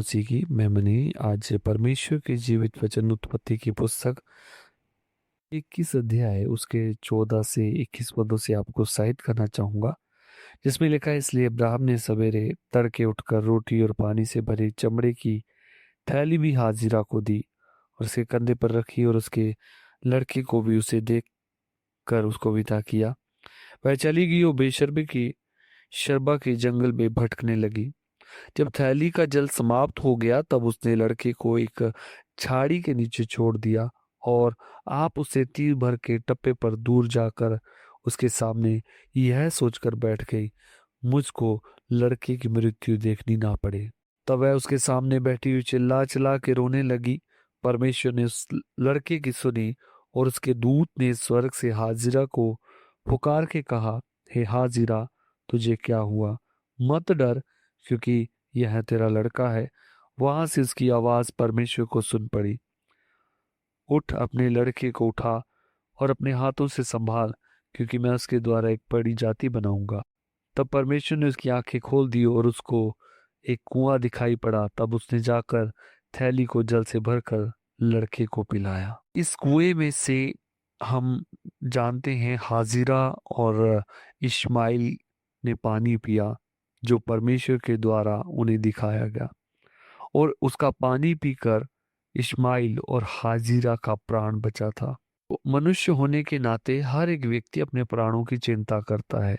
मसीह की मैं मनी आज परमेश्वर के जीवित वचन उत्पत्ति की पुस्तक 21 अध्याय उसके 14 से 21 पदों से आपको उत्साहित करना चाहूंगा, जिसमें लिखा है, इसलिए अब्राहम ने सवेरे तड़के उठकर रोटी और पानी से भरी चमड़े की थैली भी हाजिरा को दी और उसके कंधे पर रखी और उसके लड़के को भी उसे देख कर उसको विदा किया। वह चली गई और बेशर्मी की शरबा के जंगल में भटकने लगी। जब थैली का जल समाप्त हो गया तब उसने लड़के को एक झाड़ी के नीचे छोड़ दिया और आप उसे तीर भर के टप्पे पर दूर जाकर उसके सामने यह सोचकर बैठ गई, मुझको लड़के की मृत्यु देखनी ना पड़े। तब वह उसके सामने बैठी हुई चिल्ला चिल्ला के रोने लगी। परमेश्वर ने उस लड़के की सुनी और उसके दूत ने स्वर्ग से हाजिरा को पुकार के कहा, हे हाजिरा, तुझे क्या हुआ? मत डर, क्योंकि यह तेरा लड़का है। वहां से उसकी आवाज परमेश्वर को सुन पड़ी, उठ, अपने लड़के को उठा और अपने हाथों से संभाल, क्योंकि मैं उसके द्वारा एक बड़ी जाति बनाऊंगा। तब परमेश्वर ने उसकी आंखें खोल दी और उसको एक कुआं दिखाई पड़ा। तब उसने जाकर थैली को जल से भरकर लड़के को पिलाया। इस कुएं में से हम जानते हैं हाजिरा और इश्माइल ने पानी पिया, जो परमेश्वर के द्वारा उन्हें दिखाया गया, और उसका पानी पीकर इश्माइल और हाजिरा का प्राण बचा था। तो मनुष्य होने के नाते हर एक व्यक्ति अपने प्राणों की चिंता करता है।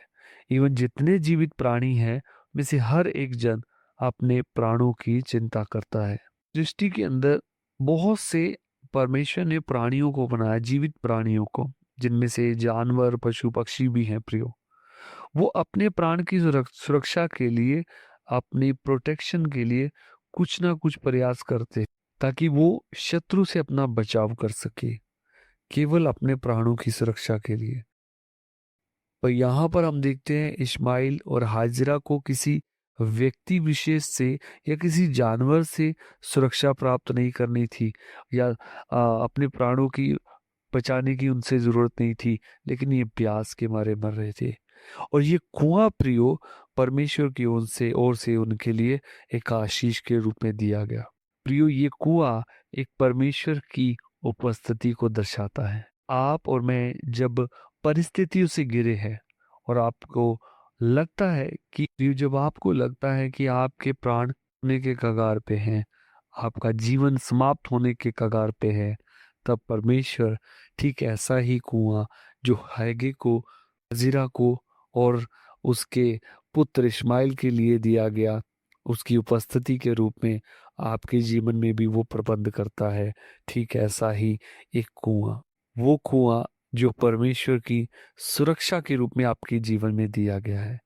इवन जितने जीवित प्राणी हैं में से हर एक जन अपने प्राणों की चिंता करता है। सृष्टि के अंदर बहुत से परमेश्वर ने प्राणियों को बनाया, जीवित प्राणियों को, जिनमें से जानवर, पशु पक्षी भी हैं प्रियो। वो अपने प्राण की सुरक्षा के लिए, अपनी प्रोटेक्शन के लिए कुछ ना कुछ प्रयास करते हैं, ताकि वो शत्रु से अपना बचाव कर सके, केवल अपने प्राणों की सुरक्षा के लिए। पर यहाँ पर हम देखते हैं इस्माइल और हाजिरा को किसी व्यक्ति विशेष से या किसी जानवर से सुरक्षा प्राप्त नहीं करनी थी, या अपने प्राणों की बचाने की उनसे जरूरत नहीं थी, लेकिन ये प्यास के मारे मर रहे थे। और ये कुआं प्रियो परमेश्वर की ओर से उनके लिए एक आशीष के रूप में दिया गया। प्रियो, ये कुआं एक परमेश्वर की उपस्थिति को दर्शाता है। आप और मैं जब परिस्थितियों से घिरे हैं और आपको लगता है कि प्रियो, जब आपको लगता है कि आपके प्राण होने के कगार पे हैं, आपका जीवन समाप्त होने के कगार पे है, तब परमेश्वर ठीक ऐसा ही कुआं जो हैगे को, हजीरा को और उसके पुत्र इस्माइल के लिए दिया गया, उसकी उपस्थिति के रूप में आपके जीवन में भी वो प्रबंध करता है। ठीक ऐसा ही एक कुआं, वो कुआं जो परमेश्वर की सुरक्षा के रूप में आपके जीवन में दिया गया है,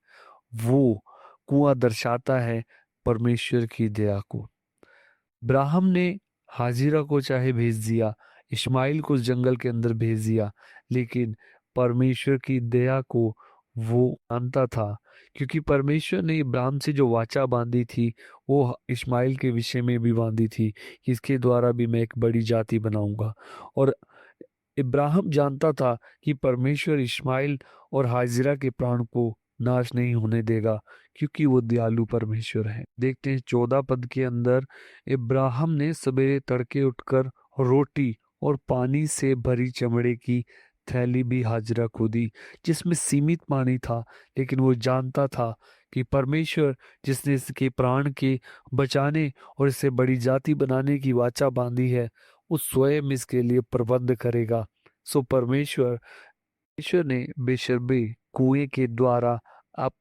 वो कुआं दर्शाता है परमेश्वर की दया को। ब्राहम ने हाजिरा को चाहे भेज दिया, इस्माइल को उस जंगल के अंदर भेज दिया, लेकिन परमेश्वर की दया को वो जानता था, क्योंकि परमेश्वर ने इब्राहिम से जो वाचा बांधी थी वो इस्माइल के विषय में भी बांधी थी कि इसके द्वारा भी मैं एक बड़ी जाति बनाऊंगा। और इब्राहिम जानता था कि परमेश्वर इस्माइल और हाजिरा के प्राण को नाश नहीं होने देगा, क्योंकि वो दयालु परमेश्वर है। देखते हैं 14 पद के अंदर, इब्राहिम ने सवेरे तड़के उठकर रोटी और पानी से भरी चमड़े की थैली भी हाजिरा को दी, जिसमें सीमित पानी था, लेकिन वो जानता था कि परमेश्वर जिसने इसके प्राण के बचाने और इसे बड़ी जाति बनाने की वाचा बांधी है, वो स्वयं इसके लिए प्रबंध करेगा। सो परमेश्वर ने बेशर्मी कुएं के द्वारा आप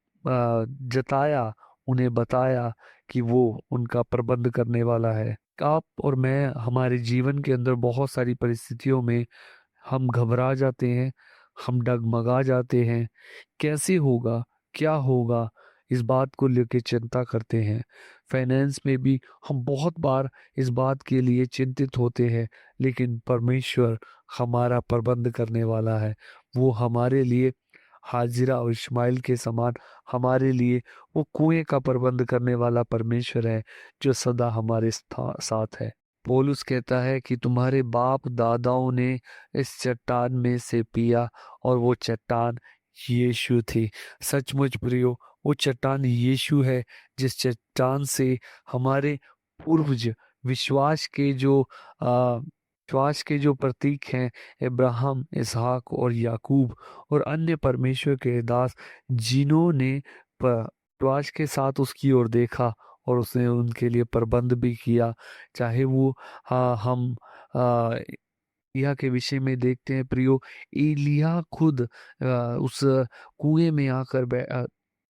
जताया, उन्हें बताया कि वो उनका प्रबंध करने वाला है। आप और मैं हमारे जीवन के अंदर बहुत सारी परिस्थितियों में हम घबरा जाते हैं, हम डगमगा जाते हैं, कैसे होगा, क्या होगा, इस बात को लेकर चिंता करते हैं। फाइनेंस में भी हम बहुत बार इस बात के लिए चिंतित होते हैं, लेकिन परमेश्वर हमारा प्रबंध करने वाला है। वो हमारे लिए हाजिरा और इस्माइल के समान हमारे लिए वो कुएं का प्रबंध करने वाला परमेश्वर है, जो सदा हमारे साथ है। पौलुस कहता है कि तुम्हारे बाप दादाओं ने इस चट्टान में से पिया और वो चट्टान यीशु थी। सचमुच प्रियो, वो चट्टान यीशु है, जिस चट्टान से हमारे पूर्वज विश्वास के जो आ, विश्वास के जो प्रतीक हैं, इब्राहिम, इसहाक और याकूब और अन्य परमेश्वर के दास, जिन्होंने विश्वास के साथ उसकी ओर देखा और उसने उनके लिए प्रबंध भी किया। चाहे वो हम एलिय्याह के विषय में देखते हैं प्रियो, एलिय्याह खुद उस कुएं में आकर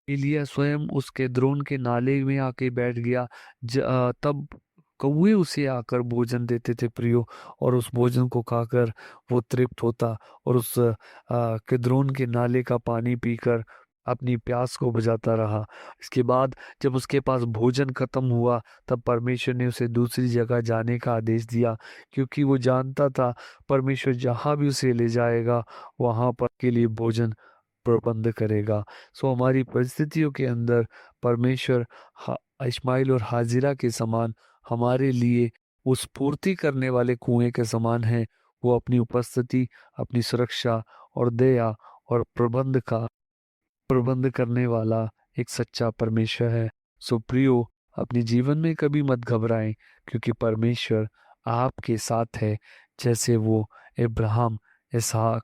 एलिय्याह स्वयं उस केद्रोन के नाले में आके बैठ गया। तब कौवे उसे आकर भोजन देते थे प्रियो, और उस भोजन को खाकर वो तृप्त होता और उस केद्रोन के नाले का पानी पीकर अपनी प्यास को बुझाता रहा। इसके बाद जब उसके पास भोजन खत्म हुआ, तब परमेश्वर ने उसे दूसरी जगह जाने का आदेश दिया, क्योंकि वो जानता था परमेश्वर जहाँ भी उसे ले जाएगा वहाँ पर के लिए भोजन प्रबंध करेगा। सो हमारी परिस्थितियों के अंदर परमेश्वर इस्माइल और हाजिरा के समान हमारे लिए उस पूर्ति करने वाले कुएं के समान है। वो अपनी उपस्थिति, अपनी सुरक्षा और दया और प्रबंध करने वाला एक सच्चा परमेश्वर है। सो प्रियो, अपने जीवन में कभी मत घबराएं, क्योंकि परमेश्वर आपके साथ है, जैसे वो इब्राहिम, इसहाक,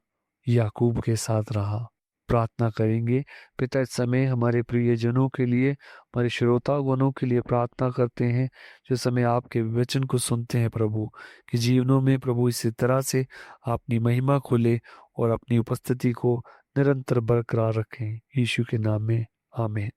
याकूब के साथ रहा। प्रार्थना करेंगे। पिता, इस समय हमारे प्रियजनों के लिए, हमारे श्रोतागणों के लिए प्रार्थना करते हैं जो समय आपके वचन को सुनते हैं प्रभु, कि जीवनों में प्रभु इसी तरह से अपनी महिमा खोले और अपनी उपस्थिति को निरंतर बरकरार रखें। यीशु के नाम में आमीन।